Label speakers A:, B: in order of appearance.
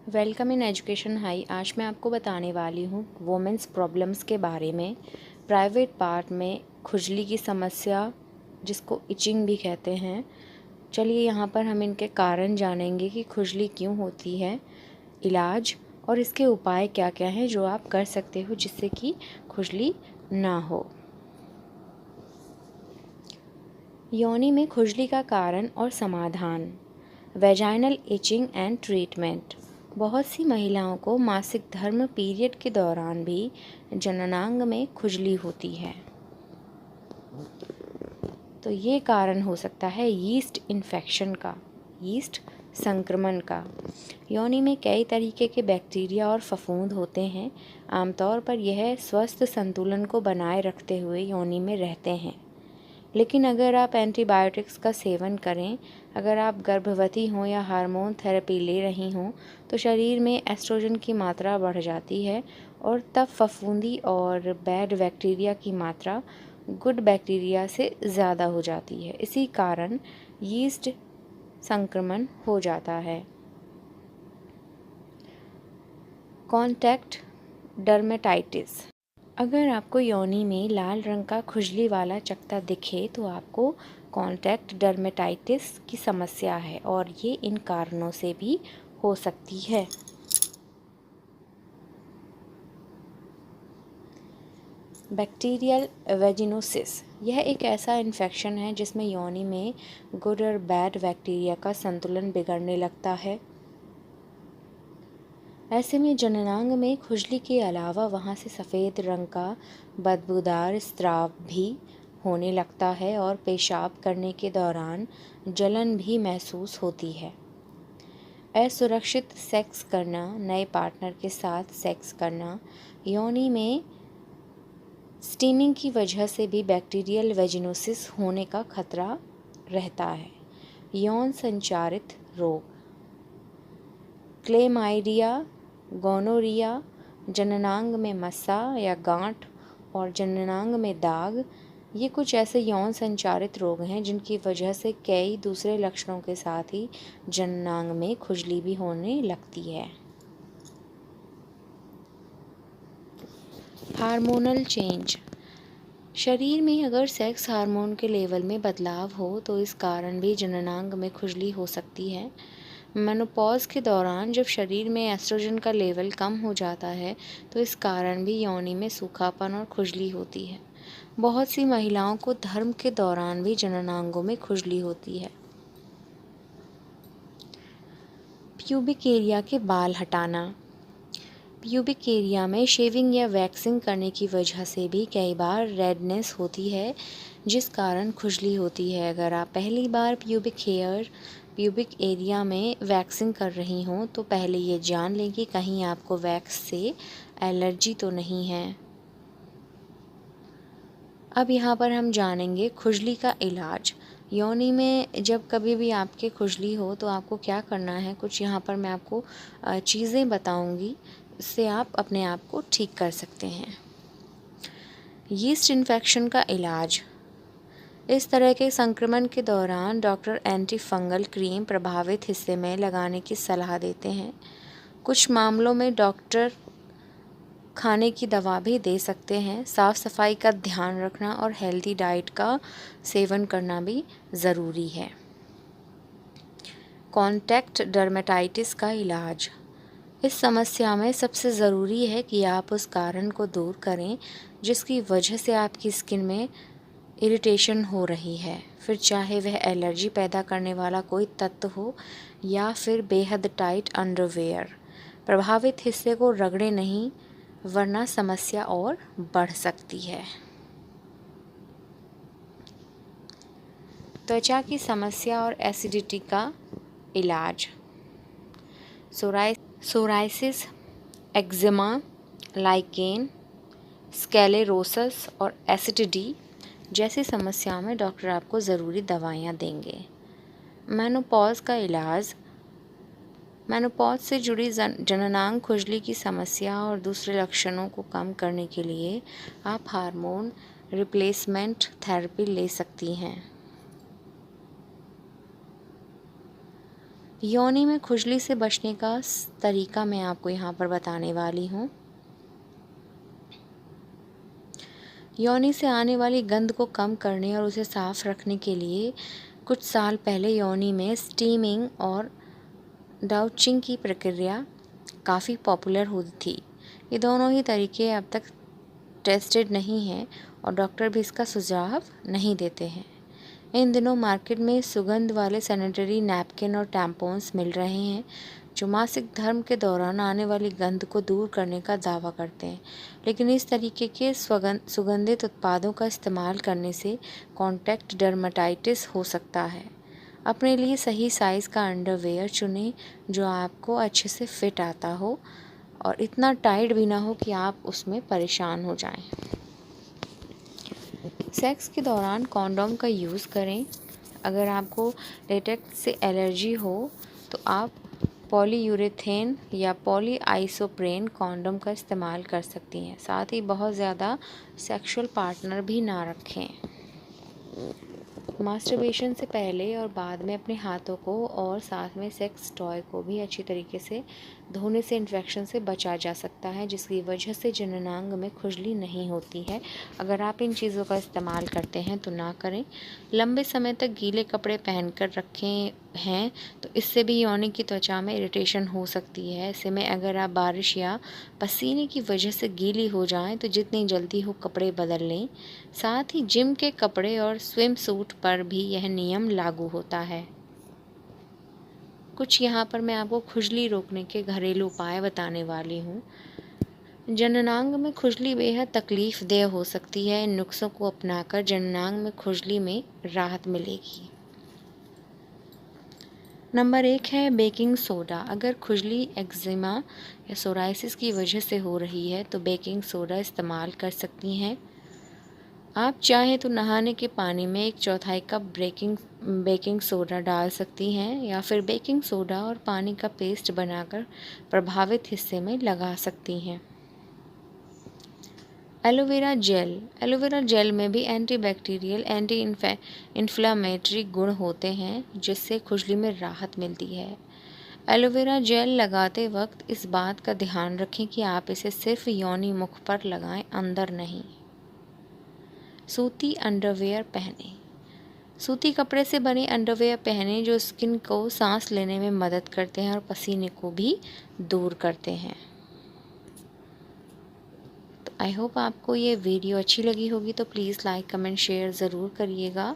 A: Welcome in education high. आज मैं आपको बताने वाली हूँ वुमेंस प्रॉब्लम्स के बारे में। प्राइवेट पार्ट में खुजली की समस्या, जिसको इचिंग भी कहते हैं। चलिए यहाँ पर हम इनके कारण जानेंगे कि खुजली क्यों होती है, इलाज और इसके उपाय क्या क्या हैं जो आप कर सकते हो जिससे कि खुजली ना हो। योनि में खुजली का कारण और समाधान। Vaginal etching and treatment. बहुत सी महिलाओं को मासिक धर्म पीरियड के दौरान भी जननांग में खुजली होती है, तो ये कारण हो सकता है यीस्ट इन्फेक्शन का, यीस्ट संक्रमण का। योनि में कई तरीके के बैक्टीरिया और फफूंद होते हैं। आमतौर पर यह स्वस्थ संतुलन को बनाए रखते हुए योनि में रहते हैं, लेकिन अगर आप एंटीबायोटिक्स का सेवन करें, अगर आप गर्भवती हों या हार्मोन थेरेपी ले रही हों, तो शरीर में एस्ट्रोजन की मात्रा बढ़ जाती है और तब फफूंदी और बैड बैक्टीरिया की मात्रा गुड बैक्टीरिया से ज़्यादा हो जाती है। इसी कारण यीस्ट संक्रमण हो जाता है। Contact dermatitis. अगर आपको योनि में लाल रंग का खुजली वाला चकत्ता दिखे तो आपको कॉन्टैक्ट डर्मेटाइटिस की समस्या है और ये इन कारणों से भी हो सकती है। Bacterial vaginosis. यह एक ऐसा इन्फेक्शन है जिसमें योनि में गुड और बैड बैक्टीरिया का संतुलन बिगड़ने लगता है। ऐसे में जननांग में खुजली के अलावा वहाँ से सफ़ेद रंग का बदबूदार स्राव भी होने लगता है और पेशाब करने के दौरान जलन भी महसूस होती है। असुरक्षित सेक्स करना, नए पार्टनर के साथ सेक्स करना, योनि में स्टीमिंग की वजह से भी बैक्टीरियल वेजिनोसिस होने का खतरा रहता है। यौन संचारित रोग, क्लेमाइडिया, गोनोरिया, जननांग में मस्सा या गांठ और जननांग में दाग, ये कुछ ऐसे यौन संचारित रोग हैं जिनकी वजह से कई दूसरे लक्षणों के साथ ही जननांग में खुजली भी होने लगती है। Hormonal change. शरीर में अगर सेक्स हार्मोन के लेवल में बदलाव हो तो इस कारण भी जननांग में खुजली हो सकती है। मेनोपॉज के दौरान जब शरीर में एस्ट्रोजन का लेवल कम हो जाता है तो इस कारण भी योनि में सूखापन और खुजली होती है। बहुत सी महिलाओं को धर्म के दौरान भी जननांगों में खुजली होती है। प्यूबिक एरिया के बाल हटाना। प्यूबिक एरिया में शेविंग या वैक्सिंग करने की वजह से भी कई बार रेडनेस होती है, जिस कारण खुजली होती है। अगर आप पहली बार प्यूबिक एरिया में वैक्सिंग कर रही हों तो पहले ये जान लें कि कहीं आपको वैक्स से एलर्जी तो नहीं है। अब यहाँ पर हम जानेंगे खुजली का इलाज। योनि में जब कभी भी आपके खुजली हो तो आपको क्या करना है, कुछ यहाँ पर मैं आपको चीज़ें बताऊँगी, इससे आप अपने आप को ठीक कर सकते हैं। यीस्ट इन्फेक्शन का इलाज। इस तरह के संक्रमण के दौरान डॉक्टर एंटी फंगल क्रीम प्रभावित हिस्से में लगाने की सलाह देते हैं। कुछ मामलों में डॉक्टर खाने की दवा भी दे सकते हैं। साफ़ सफाई का ध्यान रखना और हेल्दी डाइट का सेवन करना भी ज़रूरी है। कॉन्टैक्ट डर्मेटाइटिस का इलाज। इस समस्या में सबसे ज़रूरी है कि आप उस कारण को दूर करें जिसकी वजह से आपकी स्किन में इरिटेशन हो रही है, फिर चाहे वह एलर्जी पैदा करने वाला कोई तत्व हो या फिर बेहद टाइट अंडरवेयर। प्रभावित हिस्से को रगड़े नहीं, वरना समस्या और बढ़ सकती है। त्वचा की समस्या और एसिडिटी का इलाज। सोराइसिस, एक्जिमा, लाइकेन, स्क्लेरोसिस और एसिडिटी जैसी समस्याओं में डॉक्टर आपको ज़रूरी दवाइयाँ देंगे। मेनोपॉज का इलाज। मेनोपॉज से जुड़ी जननांग खुजली की समस्या और दूसरे लक्षणों को कम करने के लिए आप हार्मोन रिप्लेसमेंट थेरेपी ले सकती हैं। योनि में खुजली से बचने का तरीका मैं आपको यहाँ पर बताने वाली हूँ। योनि से आने वाली गंध को कम करने और उसे साफ रखने के लिए कुछ साल पहले योनि में स्टीमिंग और डाउचिंग की प्रक्रिया काफ़ी पॉपुलर हुई थी। ये दोनों ही तरीके अब तक टेस्टेड नहीं हैं और डॉक्टर भी इसका सुझाव नहीं देते हैं। इन दिनों मार्केट में सुगंध वाले सैनिटरी नैपकिन और टैम्पॉन्स मिल रहे हैं जो मासिक धर्म के दौरान आने वाली गंध को दूर करने का दावा करते हैं, लेकिन इस तरीके के सुगंधित उत्पादों का इस्तेमाल करने से कॉन्टैक्ट डर्मेटाइटिस हो सकता है। अपने लिए सही साइज़ का अंडरवेयर चुनें जो आपको अच्छे से फिट आता हो और इतना टाइट भी ना हो कि आप उसमें परेशान हो जाएं। सेक्स के दौरान कॉन्डोम का यूज़ करें। अगर आपको लेटेक्स से एलर्जी हो तो आप पॉलीयूरेथेन या पॉलीआइसोप्रेन कॉन्डोम का इस्तेमाल कर सकती हैं। साथ ही बहुत ज़्यादा सेक्सुअल पार्टनर भी ना रखें। मास्टरबेशन से पहले और बाद में अपने हाथों को और साथ में सेक्स टॉय को भी अच्छी तरीके से धोने से इन्फेक्शन से बचा जा सकता है, जिसकी वजह से जननांग में खुजली नहीं होती है। अगर आप इन चीज़ों का इस्तेमाल करते हैं तो ना करें। लंबे समय तक गीले कपड़े पहनकर रखे हैं तो इससे भी योनि की त्वचा में इरिटेशन हो सकती है। ऐसे में अगर आप बारिश या पसीने की वजह से गीली हो जाएं तो जितनी जल्दी हो कपड़े बदल लें। साथ ही जिम के कपड़े और स्विम सूट पर भी यह नियम लागू होता है। कुछ यहाँ पर मैं आपको खुजली रोकने के घरेलू उपाय बताने वाली हूँ। जननांग में खुजली बेहद तकलीफ़देह हो सकती है। इन नुस्खों को अपनाकर जननांग में खुजली में राहत मिलेगी। नंबर 1 है बेकिंग सोडा। अगर खुजली एक्जिमा या सोराइसिस की वजह से हो रही है तो बेकिंग सोडा इस्तेमाल कर सकती हैं। आप चाहें तो नहाने के पानी में 1/4 कप बेकिंग सोडा डाल सकती हैं या फिर बेकिंग सोडा और पानी का पेस्ट बनाकर प्रभावित हिस्से में लगा सकती हैं। एलोवेरा जेल में भी एंटीबैक्टीरियल एंटी इन्फ्लेमेटरी गुण होते हैं जिससे खुजली में राहत मिलती है। एलोवेरा जेल लगाते वक्त इस बात का ध्यान रखें कि आप इसे सिर्फ योनि मुख पर लगाएं, अंदर नहीं। सूती अंडरवेयर पहने। सूती कपड़े से बने अंडरवेयर पहने जो स्किन को सांस लेने में मदद करते हैं और पसीने को भी दूर करते हैं। तो आई होप आपको ये वीडियो अच्छी लगी होगी, तो प्लीज़ लाइक कमेंट शेयर ज़रूर करिएगा।